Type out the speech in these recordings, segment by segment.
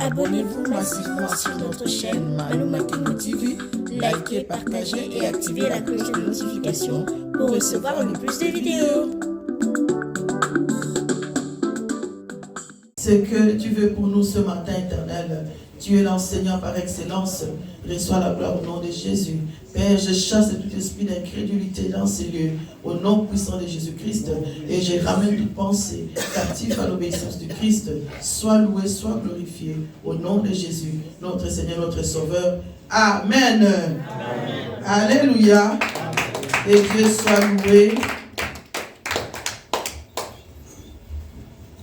Abonnez-vous massivement sur notre chaîne Maluma Kino TV, likez, partagez et activez la cloche de notification pour recevoir le plus de vidéos. Ce que tu veux pour nous ce matin, Éternel, tu es l'enseignant par excellence. Reçois la gloire au nom de Jésus. Père, je chasse tout esprit d'incrédulité dans ces lieux, au nom puissant de Jésus-Christ, et je ramène toute pensée captive à l'obéissance du Christ. Sois loué, sois glorifié, au nom de Jésus, notre Seigneur, notre Sauveur. Amen. Amen. Alléluia. Et Dieu soit loué.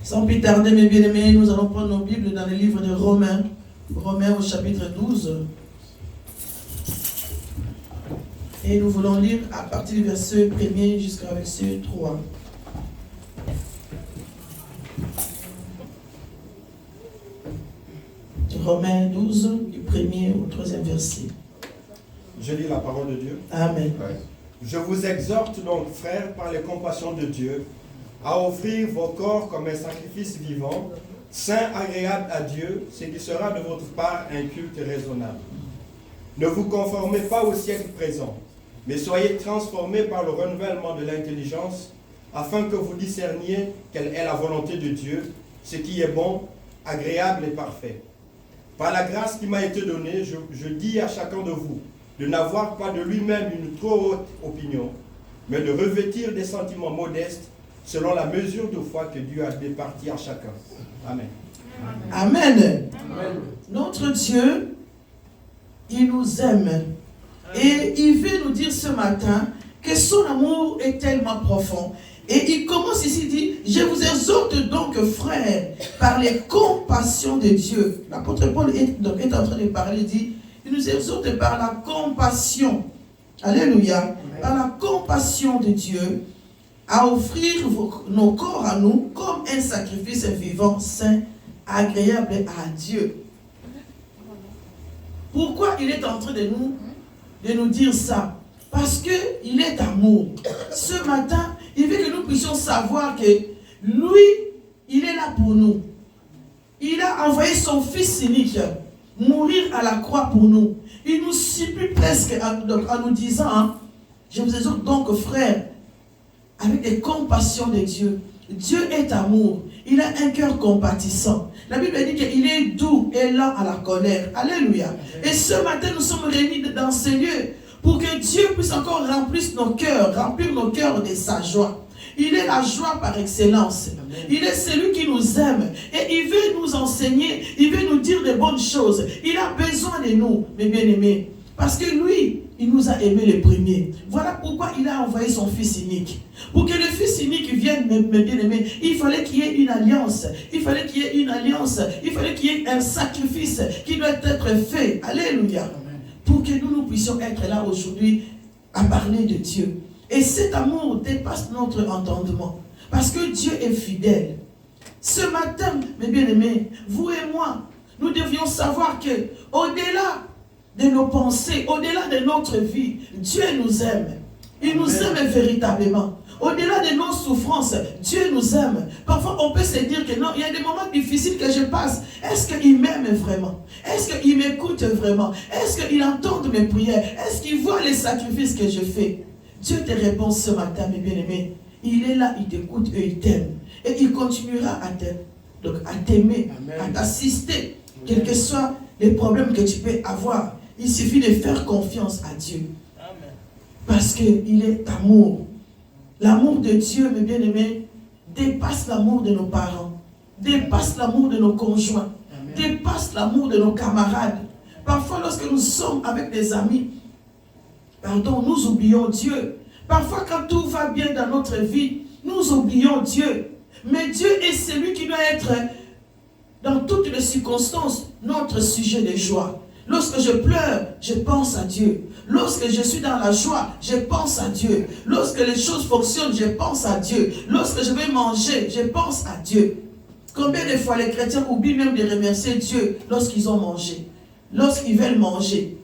Sans plus tarder, mes bien-aimés, nous allons prendre nos Bibles dans le livre de Romains. Romains au chapitre 12. Et nous voulons lire à partir du verset 1er jusqu'au verset 3. Romains 12, du 1er au 3e verset. Je lis la parole de Dieu. Amen. Je vous exhorte donc, frères, par les compassions de Dieu, à offrir vos corps comme un sacrifice vivant, saint, agréable à Dieu, ce qui sera de votre part un culte raisonnable. Ne vous conformez pas au siècle présent, mais soyez transformés par le renouvellement de l'intelligence, afin que vous discerniez quelle est la volonté de Dieu, ce qui est bon, agréable et parfait. Par la grâce qui m'a été donnée, je dis à chacun de vous de n'avoir pas de lui-même une trop haute opinion, mais de revêtir des sentiments modestes selon la mesure de foi que Dieu a départie à chacun. Amen. Amen. Amen. Notre Dieu, il nous aime. Et il veut nous dire ce matin que son amour est tellement profond. Et il commence ici, il dit, je vous exhorte donc, frères, par les compassions de Dieu. L'apôtre Paul est en train de parler, il dit, il nous exhorte par la compassion. Alléluia. Par la compassion de Dieu, à offrir nos corps à nous comme un sacrifice vivant, saint, agréable à Dieu. Pourquoi il est en train de nous dire ça? Parce qu'il est amour. Ce matin, il veut que nous puissions savoir que lui, il est là pour nous. Il a envoyé son Fils unique mourir à la croix pour nous. Il nous supplie presque en nous disant, hein, je vous exhorte donc, frères, avec des compassions de Dieu. Dieu est amour. Il a un cœur compatissant. La Bible dit qu'il est doux et lent à la colère. Alléluia. Et ce matin, nous sommes réunis dans ces lieux pour que Dieu puisse encore remplir nos cœurs de sa joie. Il est la joie par excellence. Il est celui qui nous aime. Et il veut nous enseigner. Il veut nous dire de bonnes choses. Il a besoin de nous, mes bien-aimés. Parce que lui, il nous a aimés les premiers. Voilà pourquoi il a envoyé son Fils unique. Pour que le Fils unique vienne, mes bien-aimés, il fallait qu'il y ait une alliance. Il fallait qu'il y ait une alliance. Il fallait qu'il y ait un sacrifice qui doit être fait. Alléluia. Amen. Pour que nous puissions être là aujourd'hui à parler de Dieu. Et cet amour dépasse notre entendement. Parce que Dieu est fidèle. Ce matin, mes bien-aimés, vous et moi, nous devions savoir que au-delà de nos pensées, au-delà de notre vie, Dieu nous aime. Il nous aime véritablement. Au-delà de nos souffrances, Dieu nous aime. Parfois, on peut se dire que non, il y a des moments difficiles que je passe. Est-ce qu'il m'aime vraiment? Est-ce qu'il m'écoute vraiment? Est-ce qu'il entend mes prières? Est-ce qu'il voit les sacrifices que je fais? Dieu te répond ce matin, mes bien-aimés. Il est là, il t'écoute et il t'aime. Et il continuera à t'aimer, à t'assister, quels que soient les problèmes que tu peux avoir. Il suffit de faire confiance à Dieu. Amen. Parce qu'il est amour. L'amour de Dieu, mes bien-aimés, dépasse l'amour de nos parents, dépasse l'amour de nos conjoints, Amen. Dépasse l'amour de nos camarades. Parfois, lorsque nous sommes avec des amis, nous oublions Dieu. Parfois, quand tout va bien dans notre vie, nous oublions Dieu. Mais Dieu est celui qui doit être, dans toutes les circonstances, notre sujet de joie. Lorsque je pleure, je pense à Dieu. Lorsque je suis dans la joie, je pense à Dieu. Lorsque les choses fonctionnent, je pense à Dieu. Lorsque je vais manger, je pense à Dieu. Combien de fois les chrétiens oublient même de remercier Dieu lorsqu'ils ont mangé, lorsqu'ils veulent manger?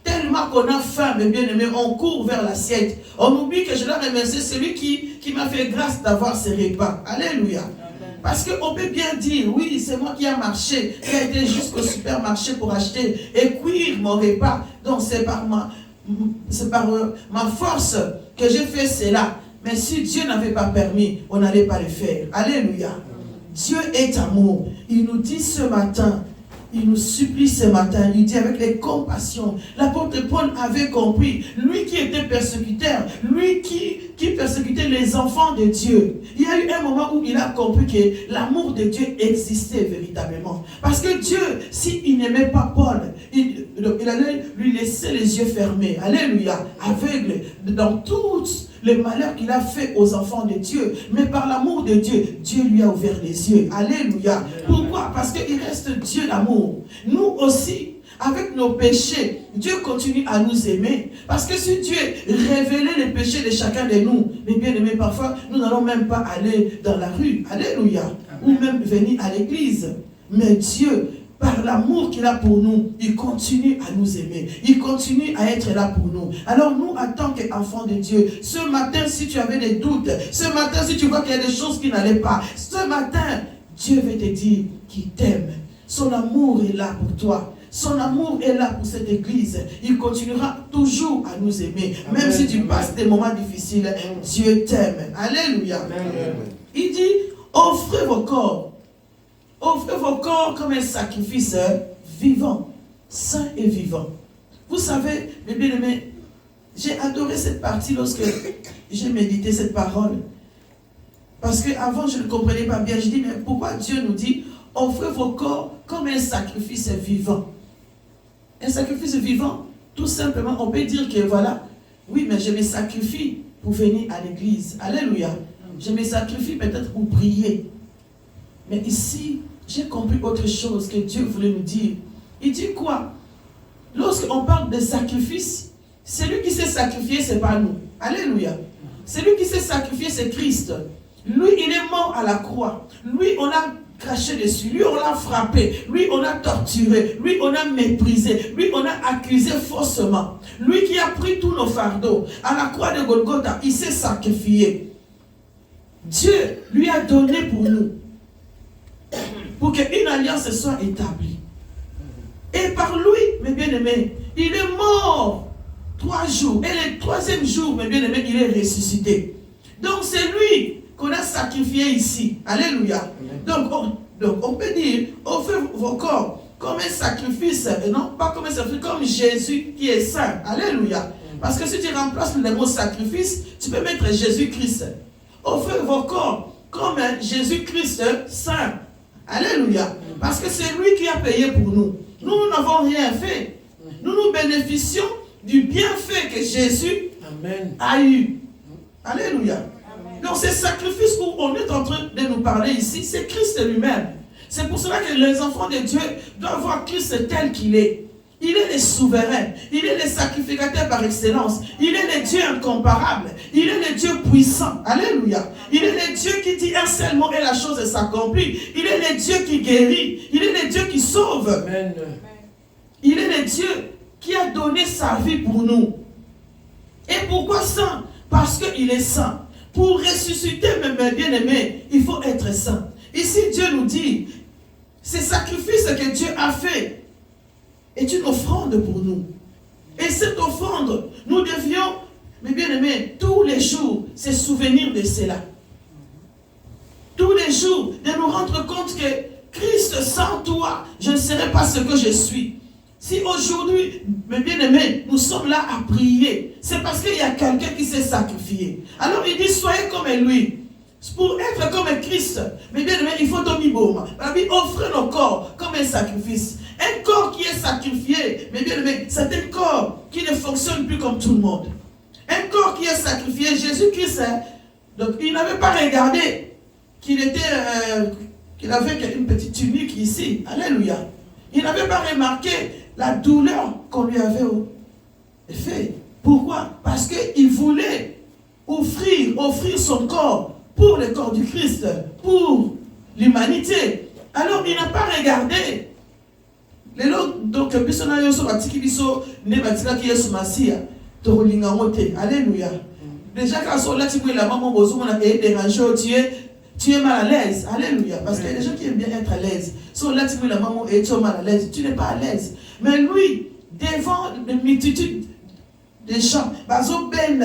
Tellement qu'on a faim, mes bien-aimés, on court vers l'assiette. On oublie que je dois remercier celui qui m'a fait grâce d'avoir ces repas. Alléluia. Amen. Parce qu'on peut bien dire, oui, c'est moi qui ai marché, qui a été jusqu'au supermarché pour acheter et cuire mon repas. Donc c'est par ma force que j'ai fait cela. Mais si Dieu n'avait pas permis, on n'allait pas le faire. Alléluia. Dieu est amour. Il nous dit ce matin, il nous supplie ce matin, il dit avec les compassions. L'apôtre Paul avait compris, lui qui était persécuteur, lui qui persécutait les enfants de Dieu. Il y a eu un moment où il a compris que l'amour de Dieu existait véritablement. Parce que Dieu, s'il n'aimait pas Paul, il allait lui laisser les yeux fermés. Alléluia. Aveugle dans tous les malheurs qu'il a fait aux enfants de Dieu. Mais par l'amour de Dieu, Dieu lui a ouvert les yeux. Alléluia. Pourquoi? Parce qu'il reste Dieu d'amour. Nous aussi, avec nos péchés, Dieu continue à nous aimer. Parce que si Dieu révélait les péchés de chacun de nous, mais bien aimés, parfois, nous n'allons même pas aller dans la rue. Alléluia. Ou même venir à l'église. Mais Dieu, par l'amour qu'il a pour nous, il continue à nous aimer. Il continue à être là pour nous. Alors nous, en tant qu'enfants de Dieu, ce matin, si tu avais des doutes, ce matin, si tu vois qu'il y a des choses qui n'allaient pas, ce matin, Dieu veut te dire qu'il t'aime. Son amour est là pour toi. Son amour est là pour cette église. Il continuera toujours à nous aimer. Amen. Même si tu passes des moments difficiles, Dieu t'aime. Alléluia. Amen. Il dit, offrez vos corps. Offrez vos corps comme un sacrifice vivant, saint et vivant. Vous savez, mes bien-aimés, j'ai adoré cette partie lorsque j'ai médité cette parole. Parce qu'avant, je ne comprenais pas bien. Je dis, mais pourquoi Dieu nous dit, offrez vos corps comme un sacrifice vivant? Un sacrifice vivant, tout simplement, on peut dire que voilà, oui, mais je me sacrifie pour venir à l'église. Alléluia. Je me sacrifie peut-être pour prier. Mais ici, j'ai compris autre chose que Dieu voulait nous dire. Il dit quoi? Lorsqu'on parle de sacrifice, celui qui s'est sacrifié, ce n'est pas nous. Alléluia. Celui qui s'est sacrifié, c'est Christ. Lui, il est mort à la croix. Lui, on a craché dessus. Lui, on l'a frappé. Lui, on a torturé. Lui, on a méprisé. Lui, on a accusé faussement. Lui qui a pris tous nos fardeaux. À la croix de Golgotha, il s'est sacrifié. Dieu lui a donné pour nous. Pour qu'une alliance soit établie. Et par lui, mes bien-aimés, il est mort 3 jours. Et le 3e jour, mes bien-aimés, il est ressuscité. Donc c'est lui qu'on a sacrifié ici. Alléluia. Donc on peut dire, offrez vos corps comme un sacrifice, et non pas comme un sacrifice, comme Jésus qui est saint. Alléluia. Parce que si tu remplaces le mot sacrifice, tu peux mettre Jésus-Christ. Offrez vos corps comme un Jésus-Christ saint. Alléluia. Parce que c'est lui qui a payé pour nous. Nous n'avons rien fait. Nous bénéficions du bienfait que Jésus a eu. Alléluia. Donc ce sacrifice où on est en train de nous parler ici, c'est Christ lui-même. C'est pour cela que les enfants de Dieu doivent voir Christ tel qu'il est. Il est le souverain. Il est le sacrificateur par excellence. Il est le Dieu incomparable. Il est le Dieu puissant. Alléluia. Il est le Dieu qui dit un seul mot et la chose s'accomplit. Il est le Dieu qui guérit. Il est le Dieu qui sauve. Amen. Il est le Dieu qui a donné sa vie pour nous. Et pourquoi saint? Parce qu'il est saint. Pour ressusciter, mes bien-aimés, il faut être saint. Ici, Dieu nous dit, ce sacrifice que Dieu a fait est une offrande pour nous. Et cette offrande, nous devions, mes bien-aimés, tous les jours, se souvenir de cela. Tous les jours, de nous rendre compte que Christ, sans toi, je ne serais pas ce que je suis. Si aujourd'hui, mes bien-aimés, nous sommes là à prier, c'est parce qu'il y a quelqu'un qui s'est sacrifié. Alors il dit, soyez comme lui. Pour être comme Christ, mes bien-aimés, il faut tomiboma. Offrez nos corps comme un sacrifice. Un corps qui est sacrifié, mes bien-aimés, c'est un corps qui ne fonctionne plus comme tout le monde. Un corps qui est sacrifié, Jésus-Christ, donc il n'avait pas regardé qu'il avait une petite tunique ici. Alléluia. Il n'avait pas remarqué la douleur qu'on lui avait fait. Pourquoi? Parce qu'il voulait offrir son corps pour le corps du Christ, pour l'humanité. Alors il n'a pas regardé. Donc, alléluia. Déjà, quand on a dit la maman, on a dérangé au Dieu. tu es mal à l'aise. Alléluia. Parce qu'il y a des gens qui aiment bien être à l'aise. Si on l'a dit, la maman et tu es mal à l'aise, tu n'es pas à l'aise. Mais lui, devant une multitude de gens, bazo ben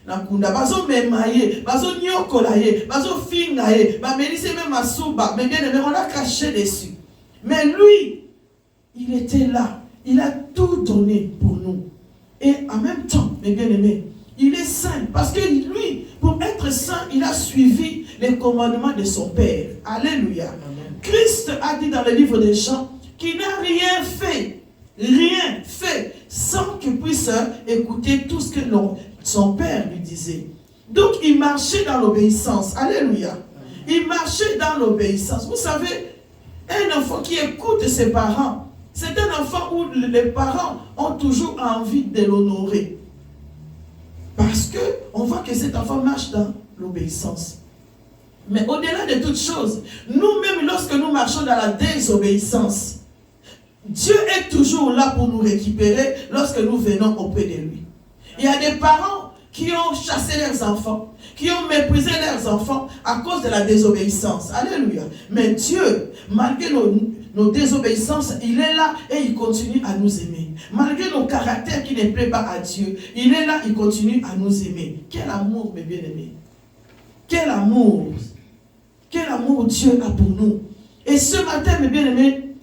na kunda, bazo memaye, bazo nyokolaye, bazo fingaye, ba melise même masuba, mais bien aimé, on l'a craché dessus. Mais lui, il était là. Il a tout donné pour nous. Et en même temps, mes bien-aimés, il est saint. Parce que lui, pour être saint, il a suivi les commandements de son Père. Alléluia. Amen. Christ a dit dans le livre des Jean qu'il n'a rien fait sans qu'il puisse écouter tout ce que son Père lui disait. Donc, il marchait dans l'obéissance. Alléluia. Il marchait dans l'obéissance. Vous savez, un enfant qui écoute ses parents, c'est un enfant où les parents ont toujours envie de l'honorer. Parce qu'on voit que cet enfant marche dans l'obéissance. Mais au-delà de toutes choses, nous-mêmes, lorsque nous marchons dans la désobéissance, Dieu est toujours là pour nous récupérer lorsque nous venons auprès de lui. Il y a des parents qui ont chassé leurs enfants, qui ont méprisé leurs enfants à cause de la désobéissance. Alléluia. Mais Dieu, malgré nos désobéissances, il est là et il continue à nous aimer. Malgré nos caractères qui ne plaisent pas à Dieu, il est là, il continue à nous aimer. Quel amour, mes bien-aimés. Quel amour. Quel amour Dieu a pour nous. Et ce matin, mes bien-aimés,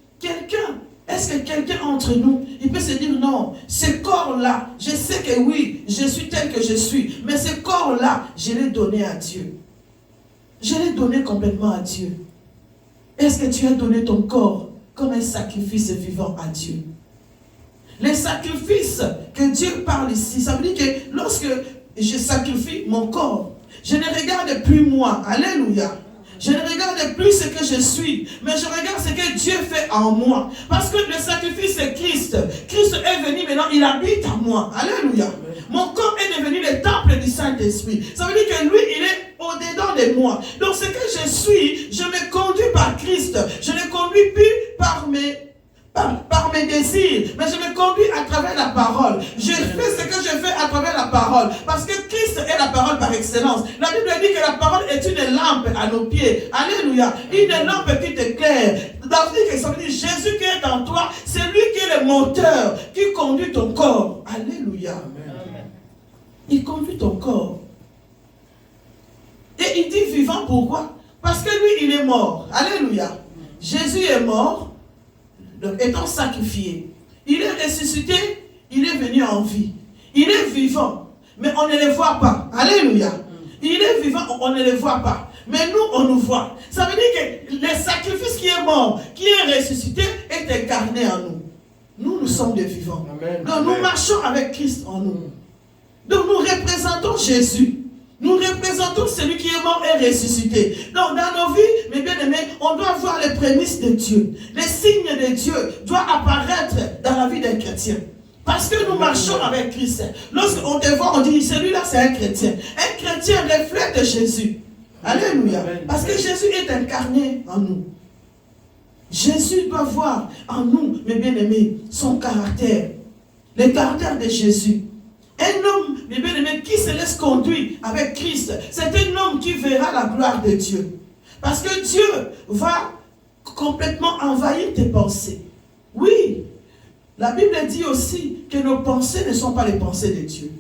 est-ce que quelqu'un entre nous, il peut se dire non, ce corps-là, je sais que oui, je suis tel que je suis, mais ce corps-là, je l'ai donné à Dieu. Je l'ai donné complètement à Dieu. Est-ce que tu as donné ton corps comme un sacrifice vivant à Dieu? Les sacrifices que Dieu parle ici, ça veut dire que lorsque je sacrifie mon corps, je ne regarde plus moi. Alléluia. Je ne regarde plus ce que je suis, mais je regarde ce que Dieu fait en moi. Parce que le sacrifice, c'est Christ. Christ est venu maintenant, il habite en moi. Alléluia. Mon corps est devenu le temple du Saint-Esprit. Ça veut dire que lui, il est au-dedans de moi. Donc ce que je suis, je me conduis par Christ. Je ne conduis plus par mes désirs, mais je me conduis à travers la parole. Je fais ce que je fais à travers la parole, parce que Christ est la parole par excellence. La Bible dit que la parole est une lampe à nos pieds. Alléluia. Une lampe qui t'éclaire. Ça veut dire Jésus qui est en toi, c'est lui qui est le moteur, qui conduit ton corps. Alléluia. Amen. Il conduit ton corps. Et il dit vivant, pourquoi? Parce que lui, il est mort. Alléluia. Jésus est mort. Donc, étant sacrifié, il est ressuscité, il est venu en vie. Il est vivant, mais on ne le voit pas. Alléluia. Il est vivant, on ne le voit pas. Mais nous, on nous voit. Ça veut dire que le sacrifice qui est mort, qui est ressuscité, est incarné en nous. Nous sommes des vivants. Amen. Donc, nous marchons avec Christ en nous. Donc, nous représentons Jésus. Nous représentons celui qui est mort et ressuscité. Donc dans nos vies, mes bien-aimés, on doit voir les prémices de Dieu. Les signes de Dieu doivent apparaître dans la vie d'un chrétien. Parce que nous marchons avec Christ. Lorsqu'on te voit, on dit, celui-là c'est un chrétien. Un chrétien reflète Jésus. Alléluia. Parce que Jésus est incarné en nous. Jésus doit voir en nous, mes bien-aimés, son caractère. Le caractère de Jésus. Un homme, mes bien-aimés, qui se laisse conduire avec Christ, c'est un homme qui verra la gloire de Dieu. Parce que Dieu va complètement envahir tes pensées. Oui, la Bible dit aussi que nos pensées ne sont pas les pensées de Dieu.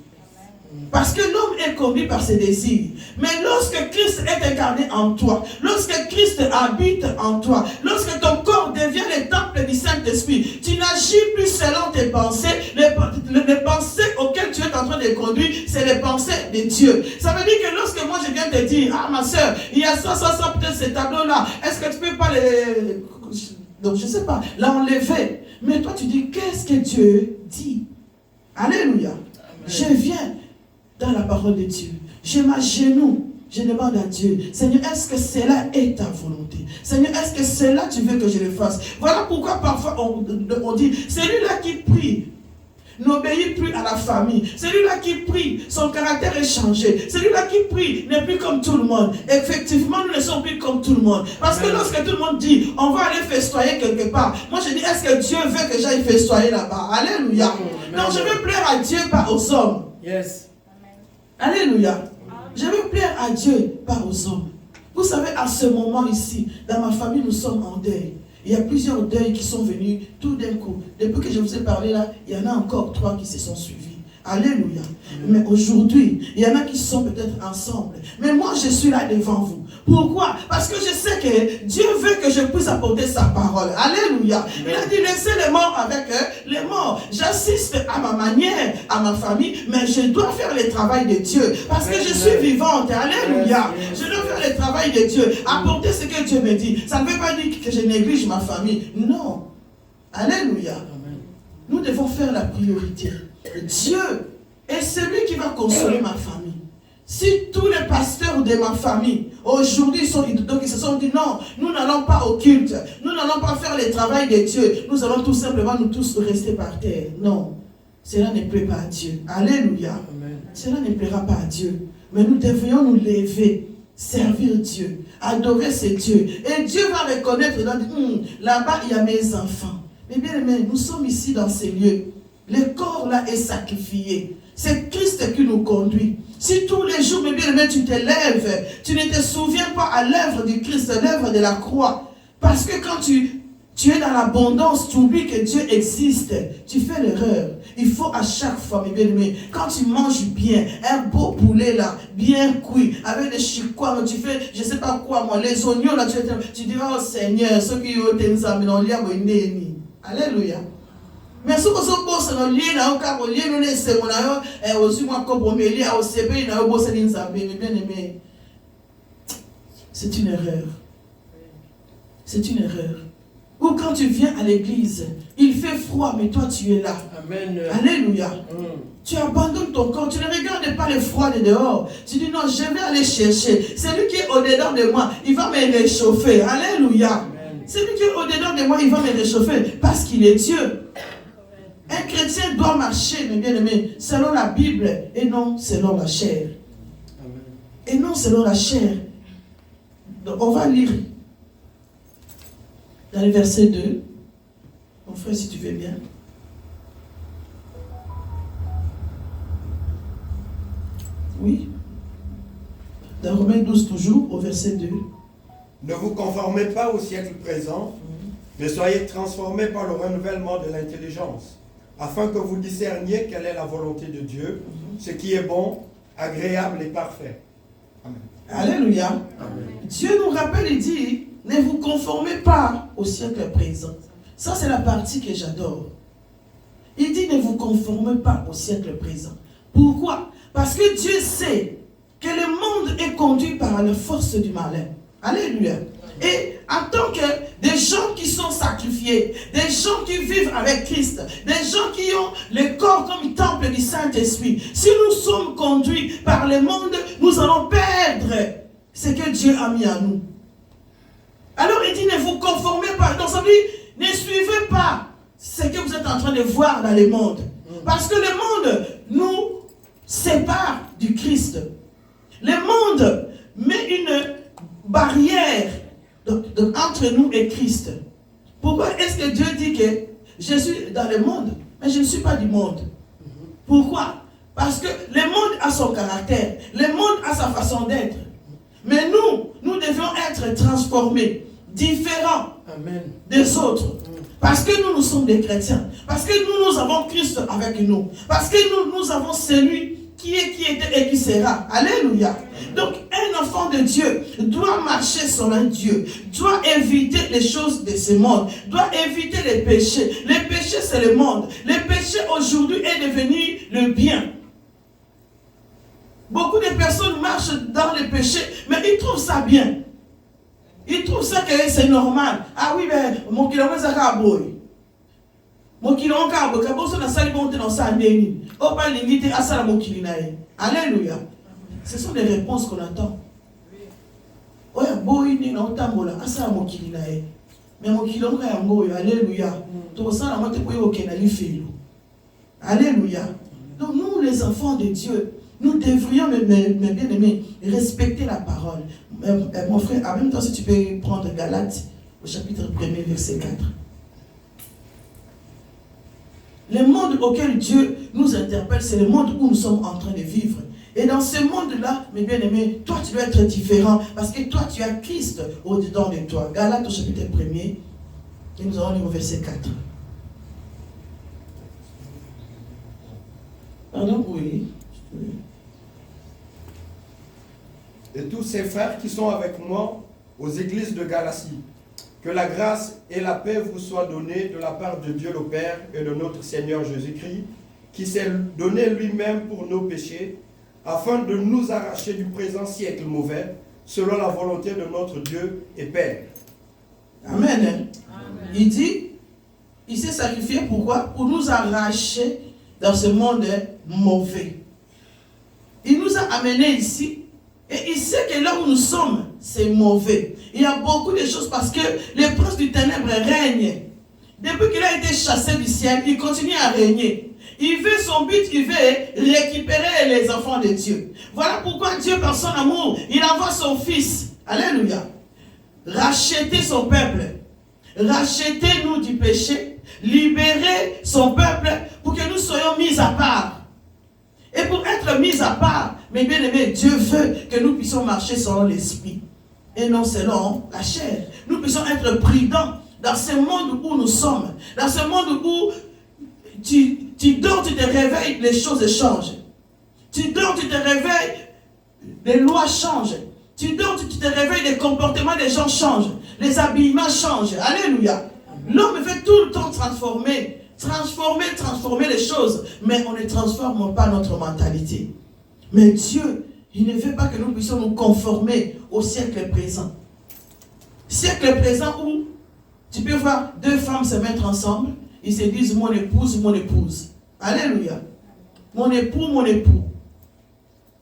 Parce que l'homme est conduit par ses désirs. Mais lorsque Christ est incarné en toi, lorsque Christ habite en toi, lorsque ton corps devient le temple du Saint-Esprit, tu n'agis plus selon tes pensées. Les pensées auxquelles tu es en train de conduire, c'est les pensées de Dieu. Ça veut dire que lorsque moi je viens te dire, ah ma soeur, il y a ça, peut-être ce tableau-là, est-ce que tu peux pas les... Donc je ne sais pas, l'enlever. Mais toi tu dis, qu'est-ce que Dieu dit? Alléluia. Amen. Je viens dans la parole de Dieu. Je m'agenouille. Je demande à Dieu, Seigneur, est-ce que cela est ta volonté? Seigneur, est-ce que cela tu veux que je le fasse? Voilà pourquoi parfois on dit, celui-là qui prie n'obéit plus à la famille. Celui-là qui prie, son caractère est changé. Celui-là qui prie n'est plus comme tout le monde. Effectivement, nous ne sommes plus comme tout le monde. Parce que lorsque tout le monde dit, on va aller festoyer quelque part, moi je dis, est-ce que Dieu veut que j'aille festoyer là-bas? Alléluia. Non, je veux plaire à Dieu, pas aux hommes. Yes. Alléluia. Je veux plaire à Dieu, pas aux hommes. Vous savez, à ce moment ici, dans ma famille, nous sommes en deuil. Il y a plusieurs deuils qui sont venus tout d'un coup. Depuis que je vous ai parlé là, il y en a encore 3 qui se sont suivis. Alléluia. Mais aujourd'hui, il y en a qui sont peut-être ensemble. Mais moi, je suis là devant vous. Pourquoi? Parce que je sais que Dieu veut que je puisse apporter sa parole. Alléluia. Il a dit, laissez les morts avec les morts. J'assiste à ma manière, à ma famille, mais je dois faire le travail de Dieu. Parce que je suis vivante. Alléluia. Je dois faire le travail de Dieu. Apporter ce que Dieu me dit. Ça ne veut pas dire que je néglige ma famille. Non. Alléluia. Nous devons faire la priorité. Dieu est celui qui va consoler ma famille. Si tous les pasteurs de ma famille aujourd'hui ils se sont dit non, nous n'allons pas au culte, nous n'allons pas faire le travail de Dieu, nous allons tout simplement nous tous rester par terre. Non, cela ne plaît pas à Dieu. Alléluia. Amen. Cela ne plaira pas à Dieu. Mais nous devrions nous lever, servir Dieu, adorer ce Dieu. Et Dieu va reconnaître, là-bas il y a mes enfants. Mais bien aimé, nous sommes ici dans ces lieux. Le corps là est sacrifié. C'est Christ qui nous conduit. Si tous les jours, mes bien-aimés, tu te lèves, tu ne te souviens pas à l'œuvre du Christ, à l'œuvre de la croix. Parce que quand tu es dans l'abondance, tu oublies que Dieu existe. Tu fais l'erreur. Il faut à chaque fois, mes bien-aimés, quand tu manges bien, un beau poulet là, bien cuit, avec des chicois, tu fais, je ne sais pas quoi, moi, les oignons là, tu dis, oh Seigneur, ceux qui ont été Alléluia. Mais si vous avez bien aimé, c'est une erreur. C'est une erreur. Ou quand tu viens à l'église, il fait froid, mais toi tu es là. Amen. Alléluia. Tu abandonnes ton corps, tu ne regardes pas le froid de dehors. Tu dis non, je vais aller chercher. Celui qui est au-dedans de moi, il va me réchauffer. Alléluia. Celui qui est au-dedans de moi, il va me réchauffer parce qu'il est Dieu. Un chrétien doit marcher, mes bien-aimés, selon la Bible et non selon la chair. Amen. Et non selon la chair. Donc, on va lire dans le verset 2. Mon frère, si tu veux bien. Oui. Dans Romains 12, toujours, au verset 2. Ne vous conformez pas au siècle présent, mais soyez transformés par le renouvellement de l'intelligence, afin que vous discerniez quelle est la volonté de Dieu, ce qui est bon, agréable et parfait. Amen. Alléluia. Amen. Dieu nous rappelle et dit, ne vous conformez pas au siècle présent. Ça, c'est la partie que j'adore. Il dit, ne vous conformez pas au siècle présent. Pourquoi? Parce que Dieu sait que le monde est conduit par la force du malin. Alléluia. Et en tant que des gens qui sont sacrifiés, des gens qui vivent avec Christ, des gens qui ont le corps comme temple du Saint-Esprit, si nous sommes conduits par le monde, nous allons perdre ce que Dieu a mis à nous. Alors il dit, ne vous conformez pas. Donc ça veut dire, ne suivez pas ce que vous êtes en train de voir dans le monde. Parce que le monde nous sépare du Christ. Le monde met une barrière entre nous et Christ. Pourquoi est-ce que Dieu dit que je suis dans le monde, mais je ne suis pas du monde? Pourquoi? Parce que le monde a son caractère, le monde a sa façon d'être. Mais nous devions être transformés, différents des autres. Parce que nous sommes des chrétiens. Parce que nous avons Christ avec nous. Parce que nous avons celui qui était et qui sera. Alléluia. Donc, un enfant de Dieu doit marcher selon Dieu, doit éviter les choses de ce monde, doit éviter les péchés. Les péchés, c'est le monde. Le péché aujourd'hui est devenu le bien. Beaucoup de personnes marchent dans le péché, mais ils trouvent ça bien. Ils trouvent ça que c'est normal. Ah oui, mais mon kilomètre, c'est un boy. Mon kilomètre, c'est un boy. Quand on a sali bon dans sa année, on parle d'inviter à ça mon kilomètre. Alléluia. Ce sont des réponses qu'on attend. Oui, boy, ni non tambola, à ça mon kilomètre. Mais mon kilomètre, c'est un boy. Alléluia. Tout ça, on a été au Kenali Filo. Alléluia. Donc nous, les enfants de Dieu, nous devrions, mes bien-aimés, respecter la parole. Mon frère, en même temps, si tu peux prendre Galates, au chapitre 1er, verset 4. Le monde auquel Dieu nous interpelle, c'est le monde où nous sommes en train de vivre. Et dans ce monde-là, mes bien-aimés, toi tu dois être différent parce que toi tu as Christ au-dedans de toi. Galates au chapitre 1er, et nous allons lire au verset 4. Pardon, oui. Et tous ces frères qui sont avec moi aux églises de Galatie, que la grâce et la paix vous soient données de la part de Dieu le Père et de notre Seigneur Jésus-Christ, qui s'est donné lui-même pour nos péchés, afin de nous arracher du présent siècle mauvais, selon la volonté de notre Dieu et Père. Amen. Amen. Il dit, il s'est sacrifié pourquoi? Pour nous arracher dans ce monde mauvais. Il nous a amenés ici et il sait que là où nous sommes, c'est mauvais. Il y a beaucoup de choses parce que le prince du ténèbre règne. Depuis qu'il a été chassé du ciel, il continue à régner. Il veut son but, il veut récupérer les enfants de Dieu. Voilà pourquoi Dieu, par son amour, il envoie son fils. Alléluia. Racheter son peuple. Racheter-nous du péché. Libérer son peuple pour que nous soyons mis à part. Et pour être mis à part, mes bien-aimés, Dieu veut que nous puissions marcher selon l'esprit et non selon la chair. Nous puissions être prudents dans ce monde où nous sommes. Dans ce monde où tu dors, tu te réveilles, les choses changent. Tu dors, tu te réveilles, les lois changent. Tu dors, tu te réveilles, les comportements des gens changent. Les habillements changent. Alléluia. L'homme veut tout le temps transformer les choses. Mais on ne transforme pas notre mentalité. Mais Dieu, il ne veut pas que nous puissions nous conformer au siècle présent. Siècle présent où tu peux voir deux femmes se mettre ensemble. Ils se disent mon épouse, mon épouse. Alléluia. Mon époux, mon époux.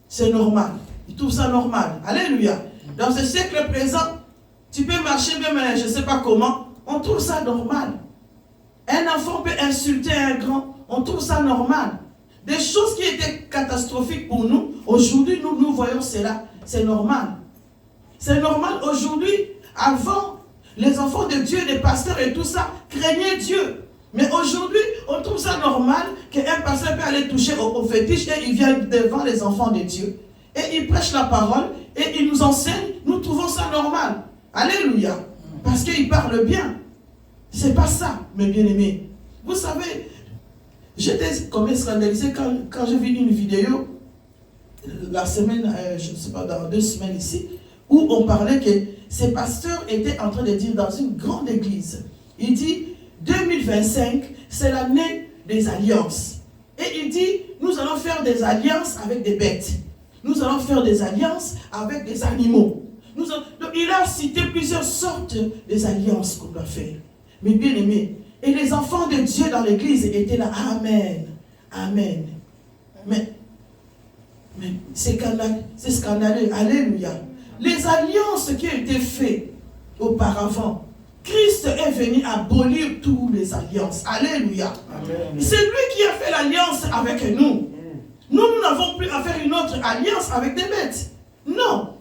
C'est normal. Ils trouvent ça normal. Alléluia. Dans ce siècle présent, tu peux marcher même, je ne sais pas comment. On trouve ça normal. Un enfant peut insulter un grand. On trouve ça normal. Des choses qui étaient catastrophiques pour nous, aujourd'hui, nous voyons cela. C'est normal. C'est normal aujourd'hui. Avant, les enfants de Dieu, les pasteurs et tout ça, craignaient Dieu. Mais aujourd'hui, on trouve ça normal qu'un pasteur peut aller toucher au fétiche et il vient devant les enfants de Dieu. Et il prêche la parole et il nous enseigne. Nous trouvons ça normal. Alléluia. Parce qu'il parle bien. C'est pas ça, mes bien-aimés. Vous savez, j'étais comme scandalisé quand j'ai vu une vidéo la semaine, je ne sais pas, dans 2 semaines ici, où on parlait que ces pasteurs étaient en train de dire dans une grande église, il dit 2025, c'est l'année des alliances. Et il dit, nous allons faire des alliances avec des bêtes. Nous allons faire des alliances avec des animaux. Donc il a cité plusieurs sortes des alliances qu'on doit faire. Mais bien aimés, et les enfants de Dieu dans l'église étaient là. Amen. Amen. Mais c'est scandaleux. Alléluia. Les alliances qui ont été faites auparavant, Christ est venu abolir toutes les alliances. Alléluia. C'est lui qui a fait l'alliance avec nous. Nous n'avons plus à faire une autre alliance avec des bêtes. Non.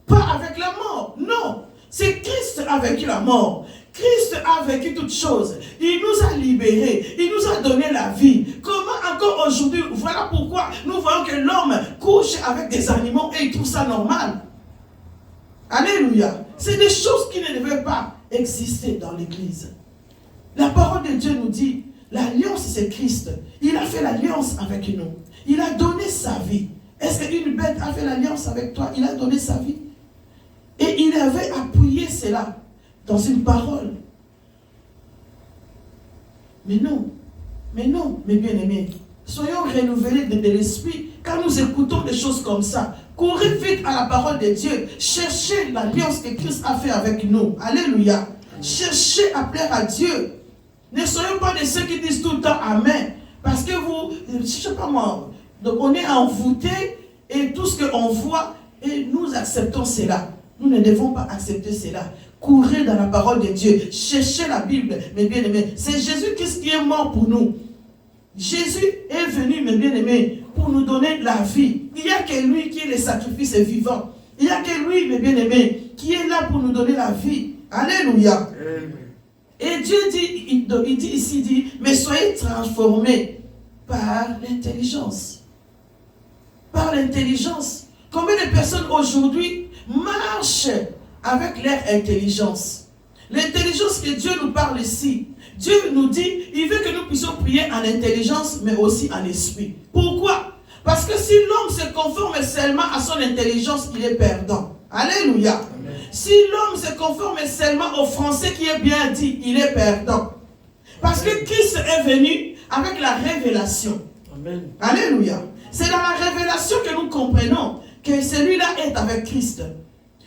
Pas avec la mort. Non. C'est Christ a vécu la mort. Christ a vécu toutes choses. Il nous a libérés. Il nous a donné la vie. Comment encore aujourd'hui, voilà pourquoi nous voyons que l'homme couche avec des animaux et il trouve ça normal. Alléluia. C'est des choses qui ne devaient pas exister dans l'église. La parole de Dieu nous dit, l'alliance c'est Christ. Il a fait l'alliance avec nous. Il a donné sa vie. Est-ce qu'une bête a fait l'alliance avec toi? Il a donné sa vie. Et il avait appuyé cela dans une parole. Mais non, mes bien-aimés, soyons renouvelés de l'esprit quand nous écoutons des choses comme ça. Courez vite à la parole de Dieu. Cherchez l'alliance que Christ a fait avec nous. Alléluia. Cherchez à plaire à Dieu. Ne soyons pas de ceux qui disent tout le temps Amen. Parce que vous, je ne sais pas moi, donc on est envoûté et tout ce qu'on voit et nous acceptons cela. Nous ne devons pas accepter cela. Courez dans la parole de Dieu. Cherchez la Bible, mes bien-aimés. C'est Jésus-Christ qui est mort pour nous. Jésus est venu, mes bien-aimés, pour nous donner la vie. Il n'y a que lui qui est le sacrifice vivant. Il n'y a que lui, mes bien-aimés, qui est là pour nous donner la vie. Alléluia. Et Dieu dit, il dit ici, mais soyez transformés par l'intelligence. par l'intelligence. Combien de personnes aujourd'hui marchent avec leur intelligence? L'intelligence que Dieu nous parle ici, Dieu nous dit, il veut que nous puissions prier en intelligence, mais aussi en esprit. Pourquoi? Parce que si l'homme se conforme seulement à son intelligence, il est perdant. Alléluia. Amen. Si l'homme se conforme seulement au français qui est bien dit, il est perdant. Parce que Christ est venu avec la révélation. Amen. Alléluia. C'est dans la révélation que nous comprenons que celui-là est avec Christ.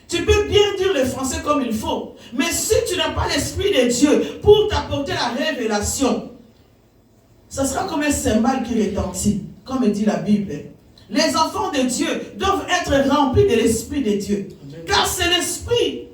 Tu peux bien dire le français comme il faut, mais si tu n'as pas l'Esprit de Dieu pour t'apporter la révélation, ça sera comme un cymbale qui retentit, comme dit la Bible. Les enfants de Dieu doivent être remplis de l'Esprit de Dieu. Amen. Car c'est l'Esprit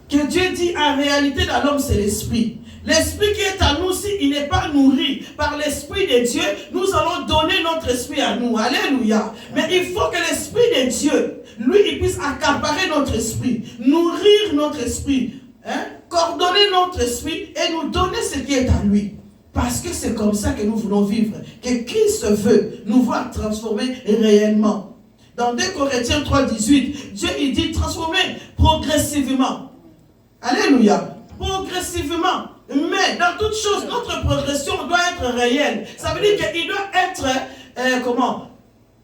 que Dieu dit en réalité dans l'homme, c'est l'Esprit. L'Esprit qui est en nous, s'il n'est pas nourri par l'Esprit de Dieu, nous allons donner notre esprit à nous. Alléluia. Mais il faut que l'Esprit de Dieu, lui, il puisse accaparer notre esprit, nourrir notre esprit, coordonner notre esprit et nous donner ce qui est à lui. Parce que c'est comme ça que nous voulons vivre, que Christ veut nous voir transformer réellement. Dans 2 Corinthiens 3,18, Dieu il dit transformer progressivement. Alléluia. Progressivement. Mais dans toute chose, notre progression doit être réelle. Ça veut dire qu'il doit être,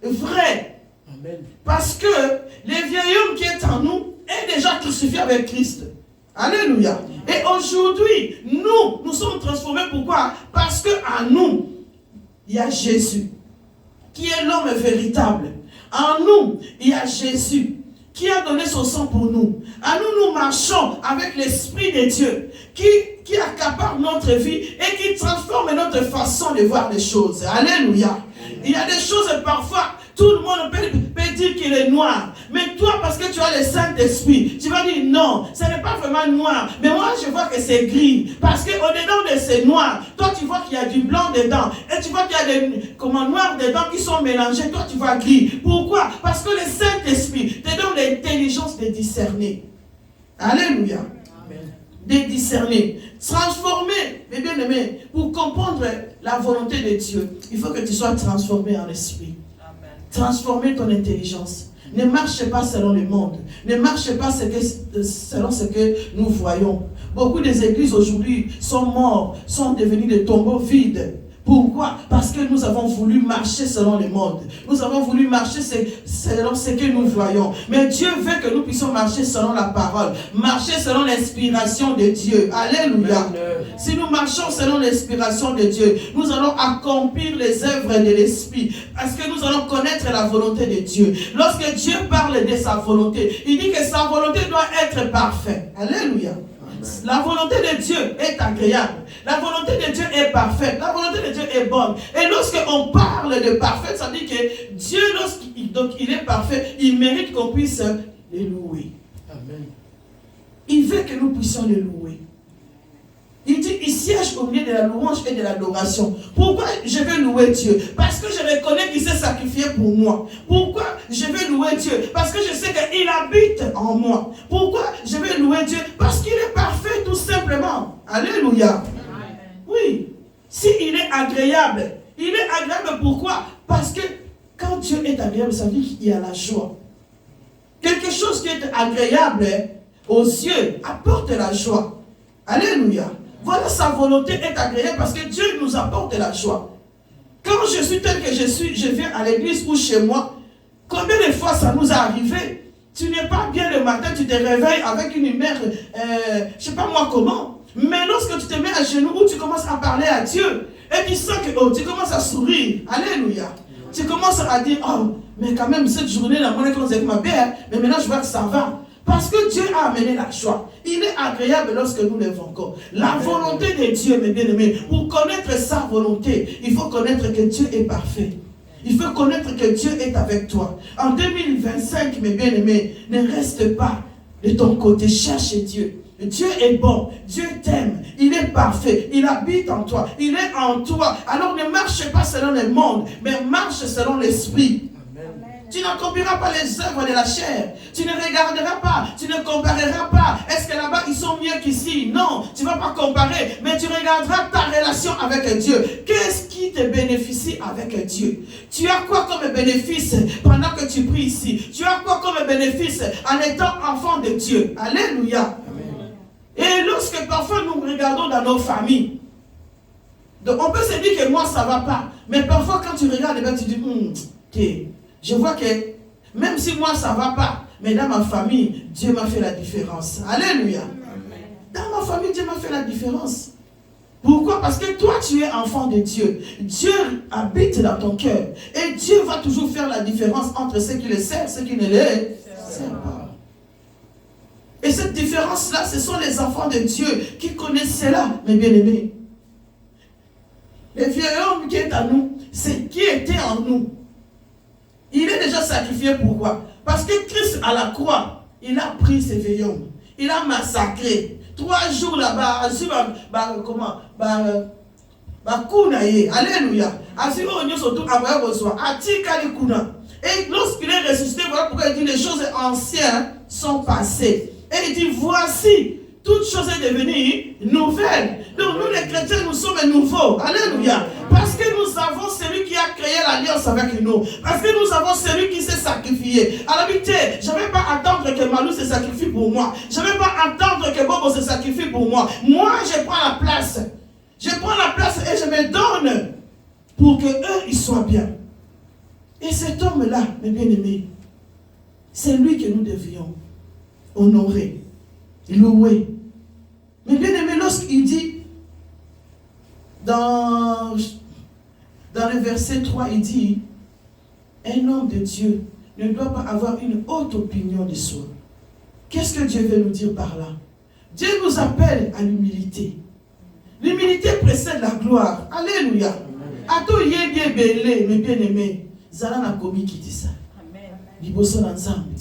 vrai. Amen. Parce que le vieil homme qui est en nous est déjà crucifié avec Christ. Alléluia. Et aujourd'hui, nous sommes transformés. Pourquoi? Parce qu'en nous, il y a Jésus, qui est l'homme véritable. En nous, il y a Jésus, qui a donné son sang pour nous. En nous, nous marchons avec l'Esprit de Dieu, qui accapare notre vie et qui transforme notre façon de voir les choses. Alléluia. Il y a des choses parfois, tout le monde peut dire qu'il est noir. Mais toi, parce que tu as le Saint-Esprit, tu vas dire non, ce n'est pas vraiment noir. Mais moi, je vois que c'est gris. Parce qu'au-dedans de ces noirs, toi, tu vois qu'il y a du blanc dedans. Et tu vois qu'il y a des noirs dedans qui sont mélangés. Toi, tu vois gris. Pourquoi? Parce que le Saint-Esprit te donne l'intelligence de discerner. Alléluia. Amen. De discerner. Transformer, mes bien-aimés, pour comprendre la volonté de Dieu, il faut que tu sois transformé en esprit. Amen. Transformer ton intelligence. Ne marche pas selon le monde. Ne marche pas selon ce que nous voyons. Beaucoup des églises aujourd'hui sont morts, sont devenus des tombeaux vides. Pourquoi? Parce que nous avons voulu marcher selon le monde. Nous avons voulu marcher selon ce que nous voyons. Mais Dieu veut que nous puissions marcher selon la parole. Marcher selon l'inspiration de Dieu. Alléluia. Si nous marchons selon l'inspiration de Dieu, nous allons accomplir les œuvres de l'Esprit. Parce que nous allons connaître la volonté de Dieu. Lorsque Dieu parle de sa volonté, il dit que sa volonté doit être parfaite. Alléluia. La volonté de Dieu est agréable. La volonté de Dieu est parfaite. La volonté de Dieu est bonne. Et lorsqu'on parle de parfaite, ça dit que Dieu, lorsqu'il est parfait, il mérite qu'on puisse le louer. Amen. Il veut que nous puissions le louer. Il dit, il siège au milieu de la louange et de l'adoration. Pourquoi je vais louer Dieu? Parce que je reconnais qu'il s'est sacrifié pour moi. Pourquoi je vais louer Dieu? Parce que je sais qu'il habite en moi. Pourquoi je vais louer Dieu? Parce qu'il est parfait tout simplement. Alléluia. Amen. Oui. S'il est agréable, il est agréable pourquoi? Parce que quand Dieu est agréable, ça veut dire qu'il y a la joie. Quelque chose qui est agréable aux yeux apporte la joie. Alléluia. Voilà, sa volonté est agréable parce que Dieu nous apporte la joie. Quand je suis tel que je suis, je viens à l'église ou chez moi. Combien de fois ça nous est arrivé? Tu n'es pas bien le matin, tu te réveilles avec une humeur, je ne sais pas moi comment. Mais lorsque tu te mets à genoux ou tu commences à parler à Dieu, et tu sens que tu commences à sourire. Alléluia. Tu commences à dire, oh, mais quand même cette journée-là, moi, quand j'ai ma belle, mais maintenant je vois que ça va. Parce que Dieu a amené la joie. Il est agréable lorsque nous l'évoquons. La volonté de Dieu, mes bien-aimés, pour connaître sa volonté, il faut connaître que Dieu est parfait. Il faut connaître que Dieu est avec toi. En 2025, mes bien-aimés, ne reste pas de ton côté. Cherche Dieu. Dieu est bon. Dieu t'aime. Il est parfait. Il habite en toi. Il est en toi. Alors ne marche pas selon le monde, mais marche selon l'esprit. Tu n'accompliras pas les œuvres de la chair. Tu ne regarderas pas, tu ne compareras pas. Est-ce que là-bas ils sont mieux qu'ici? Non, tu ne vas pas comparer, mais tu regarderas ta relation avec Dieu. Qu'est-ce qui te bénéficie avec Dieu? Tu as quoi comme bénéfice pendant que tu pries ici? Tu as quoi comme bénéfice en étant enfant de Dieu? Alléluia. Amen. Et lorsque parfois nous regardons dans nos familles, donc on peut se dire que moi ça ne va pas, mais parfois quand tu regardes, tu dis, okay, je vois que même si moi ça ne va pas, mais dans ma famille, Dieu m'a fait la différence. Alléluia. Amen. Dans ma famille, Dieu m'a fait la différence. Pourquoi? Parce que toi, tu es enfant de Dieu. Dieu habite dans ton cœur. Et Dieu va toujours faire la différence entre ceux qui le servent et ceux qui ne le servent pas. Et cette différence-là, ce sont les enfants de Dieu qui connaissent cela, mes bien-aimés. Le vieux homme qui est en nous, c'est qui était en nous. Il est déjà sacrifié. Pourquoi? Parce que Christ à la croix, il a pris ses vieux hommes. Il a massacré. 3 jours là-bas, comment? Alléluia. Et lorsqu'il est ressuscité, voilà pourquoi il dit les choses anciennes sont passées. Et il dit voici, toute chose est devenue nouvelle. Donc nous les chrétiens, nous sommes nouveaux. Alléluia. Parce que nous avons celui qui a créé l'alliance avec nous. Parce que nous avons celui qui s'est sacrifié. Alors je ne vais pas attendre que Malou se sacrifie pour moi. Je ne vais pas attendre que Bobo se sacrifie pour moi. Moi, je prends la place. Je prends la place et je me donne pour que eux, ils soient bien. Et cet homme-là, mes bien-aimés, c'est lui que nous devions honorer, louer. Mais bien aimé, lorsqu'il dit dans le verset 3, il dit un homme de Dieu ne doit pas avoir une haute opinion de soi. Qu'est-ce que Dieu veut nous dire par là? Dieu nous appelle à l'humilité. L'humilité précède la gloire. Alléluia. Ato yé bien belé, mes bien-aimés. Zala na komi qui dit ça. Liboso na nzambe.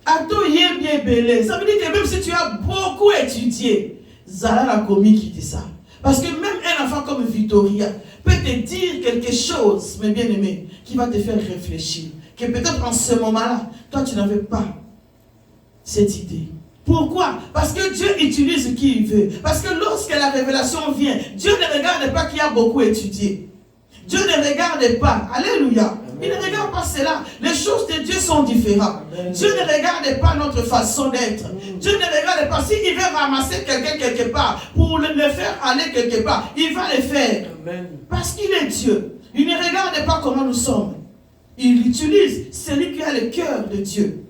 Ato yé bien belé. Ça veut dire que même si tu as beaucoup étudié, Zala na komi qui dit ça. Parce que même un enfant comme Victoria peut te dire quelque chose, mes bien-aimés, qui va te faire réfléchir. Que peut-être en ce moment-là, toi tu n'avais pas cette idée. Pourquoi? Parce que Dieu utilise qui il veut. Parce que lorsque la révélation vient, Dieu ne regarde pas qui a beaucoup étudié. Dieu ne regarde pas. Alléluia. Il ne regarde pas cela. Les choses de Dieu sont différentes. Dieu ne regarde pas notre façon d'être. Dieu ne regarde pas. S'il veut ramasser quelqu'un quelque part pour le faire aller quelque part, il va le faire. Parce qu'il est Dieu. Il ne regarde pas comment nous sommes. Il utilise celui qui a le cœur de Dieu.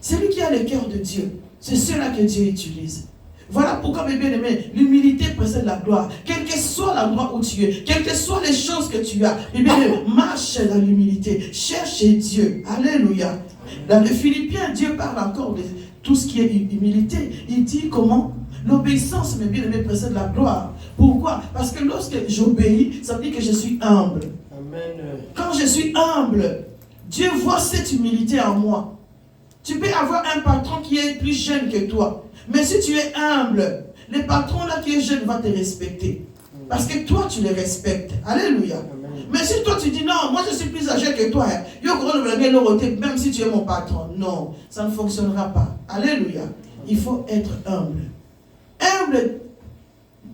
Celui qui a le cœur de Dieu, c'est cela que Dieu utilise. Voilà pourquoi, mes bien-aimés, l'humilité précède la gloire. Quel que soit l'endroit où tu es, quelles que soient les choses que tu as, mes bien-aimés, marche dans l'humilité. Cherche Dieu. Alléluia. Dans les Philippiens, Dieu parle encore de tout ce qui est humilité. Il dit comment? L'obéissance, mes bien-aimés, précède la gloire. Pourquoi? Parce que lorsque j'obéis, ça veut dire que je suis humble. Amen. Quand je suis humble, Dieu voit cette humilité en moi. Tu peux avoir un patron qui est plus jeune que toi. Mais si tu es humble, le patron là qui est jeune va te respecter. Parce que toi, tu le respectes. Alléluia. Amen. Mais si toi, tu dis non, moi je suis plus âgé que toi. Même si tu es mon patron. Non, ça ne fonctionnera pas. Alléluia. Il faut être humble. Humble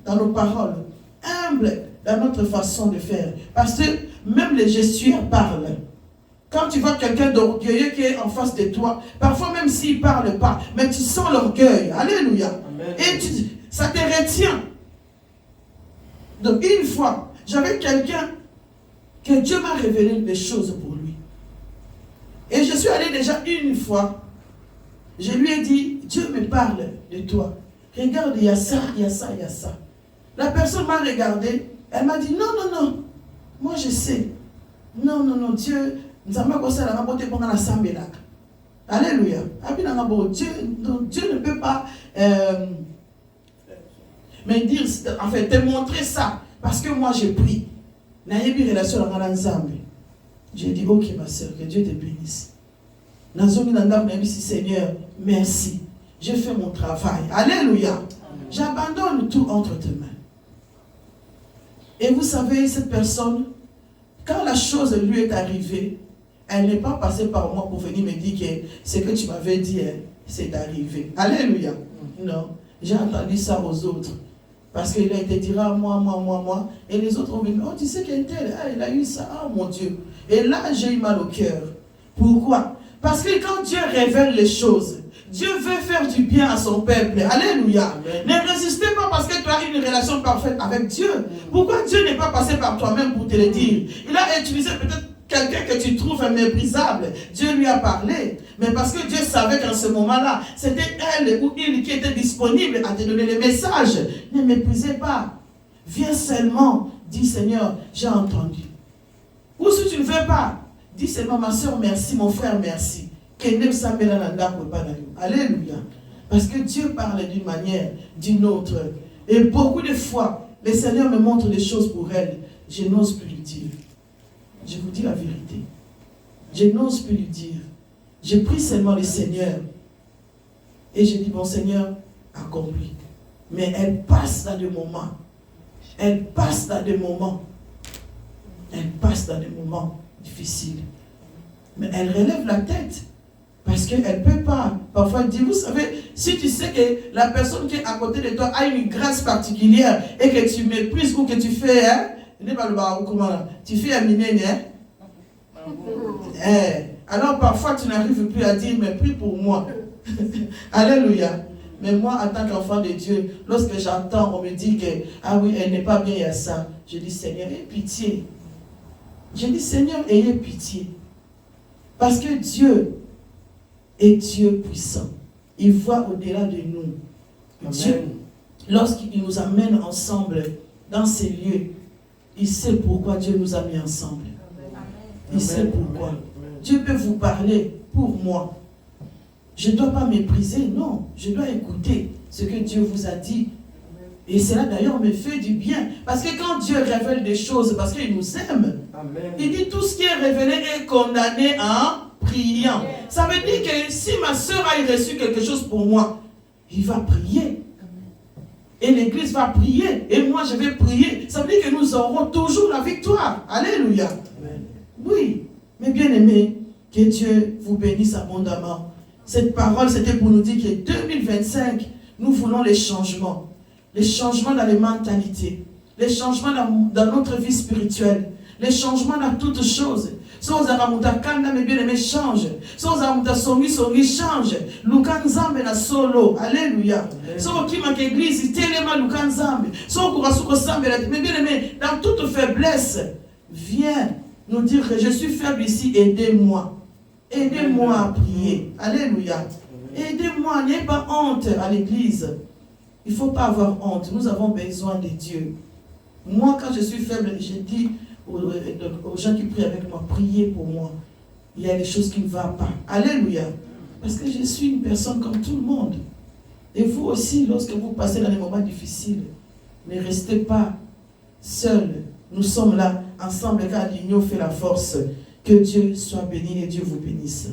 dans nos paroles. Humble dans notre façon de faire. Parce que même les gestuels parlent. Quand tu vois quelqu'un d'orgueilleux qui est en face de toi, parfois même s'il ne parle pas, mais tu sens l'orgueil. Alléluia. Amen. Et ça te retient. Donc une fois, j'avais quelqu'un que Dieu m'a révélé des choses pour lui. Et je suis allé déjà une fois. Je lui ai dit, Dieu me parle de toi. Regarde, il y a ça, il y a ça, il y a ça. La personne m'a regardé. Elle m'a dit, non, non, non. Moi je sais. Non, non, non, Dieu... Alléluia. Dieu ne peut pas me dire, en fait, te montrer ça. Parce que moi, j'ai pris. J'ai dit, ok, ma soeur, que Dieu te bénisse. Seigneur, merci. J'ai fait mon travail. Alléluia. J'abandonne tout entre tes mains. Et vous savez, cette personne, quand la chose lui est arrivée, elle n'est pas passée par moi pour venir me dire que ce que tu m'avais dit, hein, c'est arrivé. Alléluia. Non, j'ai entendu ça aux autres. Parce qu'il a été dit, ah, moi. Et les autres ont dit, oh, tu sais qu'un tel, ah, il a eu ça, ah, mon Dieu. Et là, j'ai eu mal au cœur. Pourquoi? Parce que quand Dieu révèle les choses, Dieu veut faire du bien à son peuple. Alléluia. Amen. Ne résistez pas parce que tu as une relation parfaite avec Dieu. Pourquoi Dieu n'est pas passé par toi-même pour te le dire? Il a utilisé peut-être quelqu'un que tu trouves méprisable. Dieu lui a parlé. Mais parce que Dieu savait qu'en ce moment-là, c'était elle ou il qui était disponible à te donner le message. Ne méprisez pas. Viens seulement. Dis Seigneur, j'ai entendu. Ou si tu ne veux pas, dis seulement ma soeur merci, mon frère merci. Alléluia. Parce que Dieu parle d'une manière, d'une autre. Et beaucoup de fois, le Seigneur me montre des choses pour elle. Je n'ose plus lui dire. Je vous dis la vérité. Je n'ose plus lui dire. Je prie seulement le Seigneur. Et je dis, bon Seigneur, accomplis. Mais elle passe dans des moments. Elle passe dans des moments. Elle passe dans des moments difficiles. Mais elle relève la tête. Parce qu'elle ne peut pas parfois dire, vous savez, si tu sais que la personne qui est à côté de toi a une grâce particulière et que tu méprises ou que tu fais, hein, tu fais un miné, hein? Alors parfois tu n'arrives plus à dire, mais prie pour moi. Alléluia. Mais moi, en tant qu'enfant de Dieu, lorsque j'entends, on me dit que, ah oui, elle n'est pas bien, il y a ça. Je dis, Seigneur, aie pitié. Je dis, Seigneur, ayez pitié. Parce que Dieu est Dieu puissant. Il voit au-delà de nous. Amen. Dieu, lorsqu'il nous amène ensemble dans ces lieux, il sait pourquoi Dieu nous a mis ensemble. Il sait pourquoi. Dieu peut vous parler pour moi. Je ne dois pas mépriser, non. Je dois écouter ce que Dieu vous a dit. Et cela d'ailleurs me fait du bien. Parce que quand Dieu révèle des choses, parce qu'il nous aime, Amen. Il dit tout ce qui est révélé est condamné en priant. Ça veut dire que si ma soeur a reçu quelque chose pour moi, il va prier. Et l'église va prier. Et moi je vais prier. Ça veut dire que nous aurons toujours la victoire. Alléluia. Amen. Oui. Mais bien aimés, que Dieu vous bénisse abondamment. Cette parole, c'était pour nous dire que 2025, nous voulons les changements. Les changements dans les mentalités. Les changements dans notre vie spirituelle. Les changements dans toutes choses. Sans aramuta kanda mais bien aimé change. Sans aramuta songi change. Lukanzambe na solo. Alléluia. Sans kima l'église telema lukanzambe. Sans kurasuko sambe mais bien aimé dans toute faiblesse. Viens nous dire que je suis faible ici, aidez-moi. Aidez-moi à prier. Alléluia. Aidez-moi, n'ayez pas honte à l'église. Il ne faut pas avoir honte. Nous avons besoin de Dieu. Moi, quand je suis faible, je dis aux gens qui prient avec moi, priez pour moi. Il y a des choses qui ne vont pas. Alléluia. Parce que je suis une personne comme tout le monde. Et vous aussi, lorsque vous passez dans des moments difficiles, ne restez pas seuls. Nous sommes là, ensemble, car l'union fait la force. Que Dieu soit béni et Dieu vous bénisse.